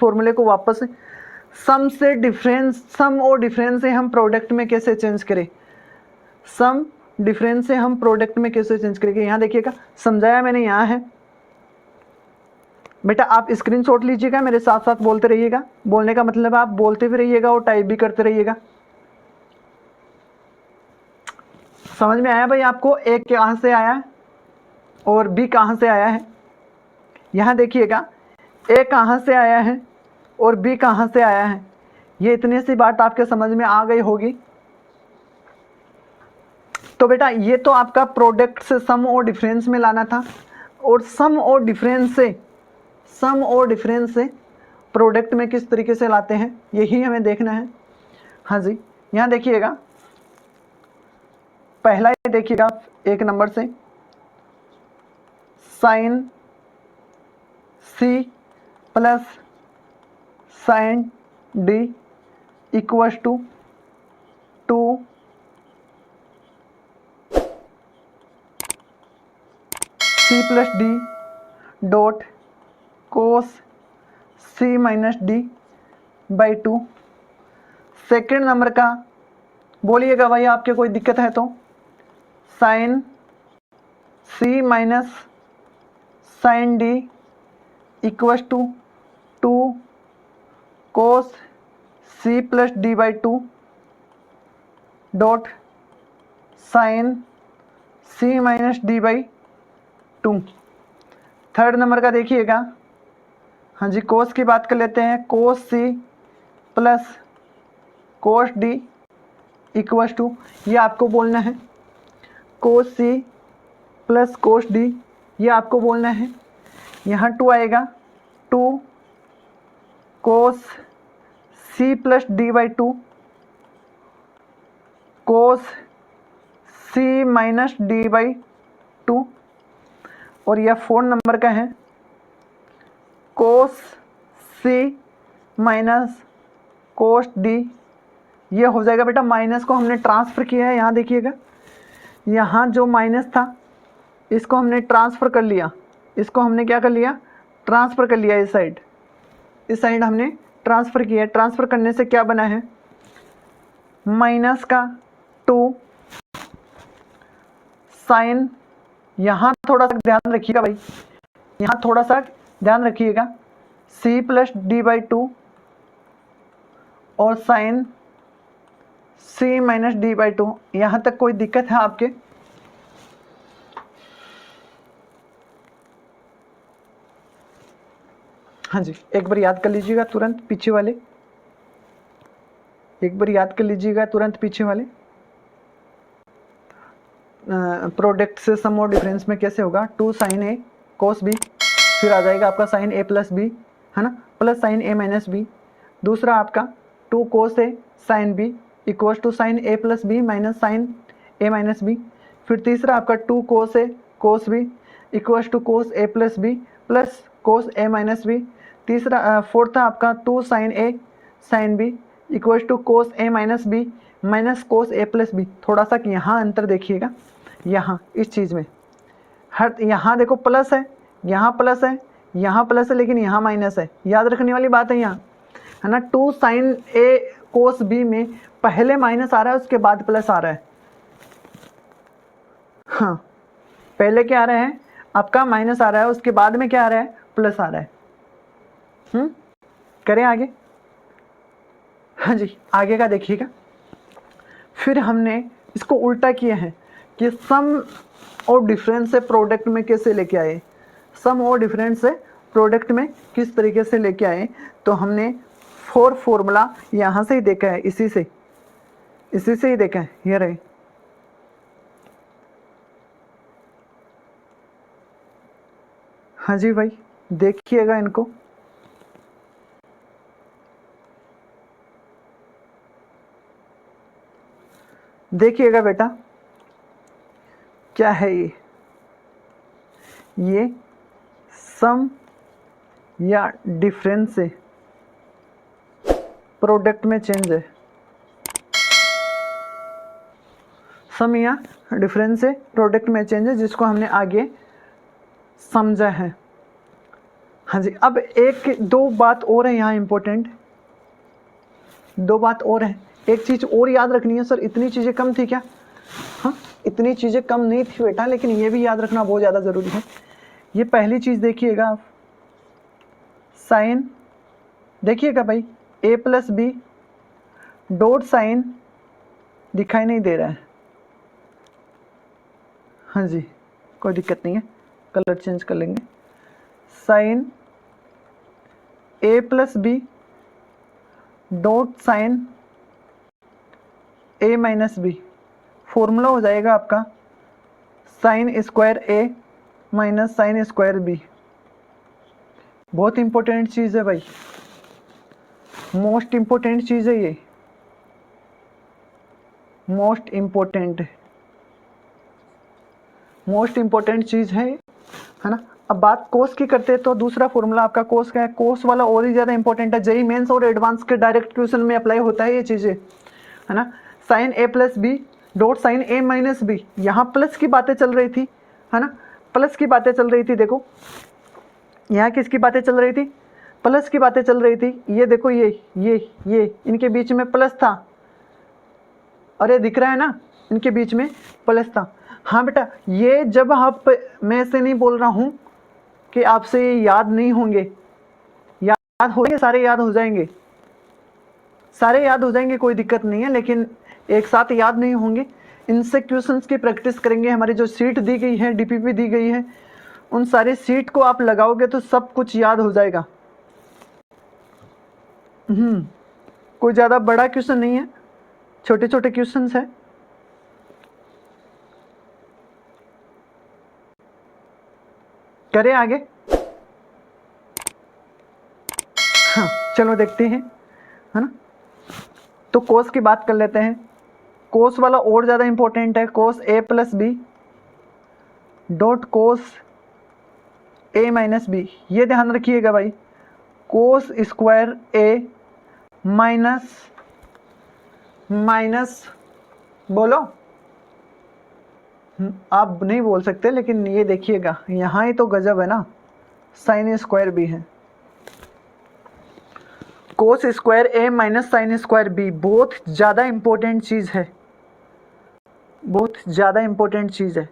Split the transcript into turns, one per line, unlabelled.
फॉर्मूले को वापस सम से डिफरेंस, सम और डिफरेंस से हम प्रोडक्ट में कैसे चेंज करें, सम डिफरेंस से हम प्रोडक्ट में कैसे चेंज करेंगे। यहाँ देखिएगा समझाया मैंने, यहाँ है बेटा, आप स्क्रीनशॉट लीजिएगा, मेरे साथ साथ बोलते रहिएगा। बोलने का मतलब आप बोलते भी रहिएगा और टाइप भी करते रहिएगा। समझ में आया भाई आपको ए कहाँ से आया है और बी कहाँ से आया है। यहाँ देखिएगा ए कहाँ से आया है और बी कहाँ से आया है। ये इतनी सी बात आपके समझ में आ गई होगी। तो बेटा ये तो आपका प्रोडक्ट से सम और डिफरेंस में लाना था, और सम और डिफरेंस से प्रोडक्ट में किस तरीके से लाते हैं यही हमें देखना है। हाँ जी, यहाँ देखिएगा पहला ही देखिएगा 1 नंबर से, sine C plus sine D equals to 2 C plus D dot cos C minus D by 2। Second number का बोलिएगा भाई आपके कोई दिक्कत है तो, sine C minus sine D equals to 2 cos C plus D by 2 dot sine C minus D by 2। Third number का देखिएगा, हाँ जी, कोस की बात कर लेते हैं, cos C plus cos D equals to, ये आपको बोलना है कोस सी प्लस कोस डी, ये आपको बोलना है। यहाँ 2 आएगा, 2 cos C plus D by 2 cos C minus D by 2। और यह 4 नंबर का है, कोस सी माइनस कोस डी, ये हो जाएगा बेटा, माइनस को हमने ट्रांसफ़र किया है। यहाँ देखिएगा, यहाँ जो माइनस था इसको हमने ट्रांसफ़र कर लिया, इसको हमने क्या कर लिया, ट्रांसफ़र कर लिया। इस साइड हमने ट्रांसफ़र किया। ट्रांसफ़र करने से क्या बना है, माइनस का 2 साइन, यहाँ थोड़ा सा ध्यान रखिएगा भाई, यहाँ थोड़ा सा ध्यान रखिएगा, सी प्लस डी बाई 2 और sine C minus D by 2। यहाँ तक कोई दिक्कत है आपके? हाँ जी, एक बार याद कर लीजिएगा तुरंत पीछे वाले, एक बार याद कर लीजिएगा तुरंत पीछे वाले। प्रोडक्ट से सम और डिफरेंस में कैसे होगा, 2 साइन ए कोस बी, फिर आ जाएगा आपका साइन ए प्लस बी, है ना, plus sine A minus B. दूसरा आपका 2 cos A sine B equals two sine A plus B minus sine A minus B. फिर तीसरा आपका 2 cos A cos B equals two cos A plus B plus cos A minus B. तीसरा fourth आपका 2 sine A sine B equals two cos A minus B minus cos A plus B. थोड़ा सा यहाँ अंतर देखिएगा, यहाँ इस चीज़ में हर, यहाँ देखो प्लस है, यहाँ प्लस है, यहाँ प्लस है, लेकिन यहाँ माइनस है। याद रखने वाली बात है यहाँ, है ना। 2 साइन ए कोस बी में पहले माइनस आ रहा है, उसके बाद प्लस आ रहा है। हाँ, पहले क्या आ रहा है आपका, माइनस आ रहा है, उसके बाद में क्या आ रहा है, प्लस आ रहा है। करें आगे? हाँ जी, आगे का देखिएगा। फिर हमने इसको उल्टा किया है कि सम और डिफरेंस से प्रोडक्ट में कैसे लेके आए, सम और डिफरेंस से प्रोडक्ट में किस तरीके से लेके आए। तो हमने 4 फॉर्मूला यहाँ से ही देखा है, इसी से ही देखा है, ये रहे। हाँ जी भाई, देखिएगा इनको। देखिएगा बेटा, क्या है ये सम या डिफरेंस से प्रोडक्ट में चेंज है। सम या डिफरेंस से प्रोडक्ट में चेंज है, जिसको हमने आगे समझा है। हाँ जी, अब एक दो बात और है यहाँ इम्पोर्टेंट, दो बात और है। एक चीज़ और याद रखनी है। सर इतनी चीज़ें कम थी क्या? हाँ, इतनी चीज़ें कम नहीं थी बेटा, लेकिन ये भी याद रखना बहुत ज़्यादा ज़रूरी है। ये पहली चीज़ देखिएगा आप, साइन, देखिएगा भाई ए प्लस बी डॉट साइन दिखाई नहीं दे रहा है। हाँ जी, कोई दिक्कत नहीं है, कलर चेंज कर लेंगे। Sign A plus B dot sign A minus B, formula हो जाएगा आपका साइन स्क्वायर ए माइनस साइन स्क्वायर बी। बहुत इंपॉर्टेंट चीज़ है भाई, मोस्ट इंपॉर्टेंट चीज़ है ये, मोस्ट इंपॉर्टेंट चीज़ है ना। अब बात कोस की करते हैं तो दूसरा फॉर्मूला आपका कोस का है। कोस वाला और ही ज़्यादा इंपॉर्टेंट है, जेई मेंस और एडवांस के डायरेक्ट क्वेश्चन में अप्लाई होता है ये चीज़ें, है ना। Sign A plus B dot sign A minus B, यहाँ प्लस की बातें चल रही थी, है ना, प्लस की बातें चल रही थी। देखो यहाँ किसकी बातें चल रही थी? प्लस की बातें चल रही थी। ये देखो ये इनके बीच में प्लस था, अरे दिख रहा है ना, इनके बीच में प्लस था। हाँ बेटा, ये जब आप, मैं ऐसे नहीं बोल रहा हूँ कि आपसे ये याद नहीं होंगे, याद होंगे, सारे याद हो जाएंगे, सारे याद हो जाएंगे, कोई दिक्कत नहीं है, लेकिन एक साथ याद नहीं होंगे। इनसे क्वेश्चंस की प्रैक्टिस करेंगे। हमारी जो सीट दी गई है, डीपीपी दी गई है, उन सारे सीट को आप लगाओगे तो सब कुछ याद हो जाएगा। कोई ज़्यादा बड़ा क्वेश्चन नहीं है, छोटे छोटे क्वेश्चंस है। करें आगे? हाँ चलो देखते हैं, है ना। तो कोस की बात कर लेते हैं। कोस वाला और ज़्यादा इंपॉर्टेंट है, कोस A plus B dot cos A minus B. ये ध्यान रखिएगा भाई, कोस स्क्वायर ए माइनस बोलो, आप नहीं बोल सकते, लेकिन ये देखिएगा यहाँ ही तो गजब है ना, साइन स्क्वायर बी है। कोस स्क्वायर ए माइनस साइन स्क्वायर बी बहुत ज़्यादा इंपॉर्टेंट चीज़ है, बहुत ज़्यादा इंपॉर्टेंट चीज़ है।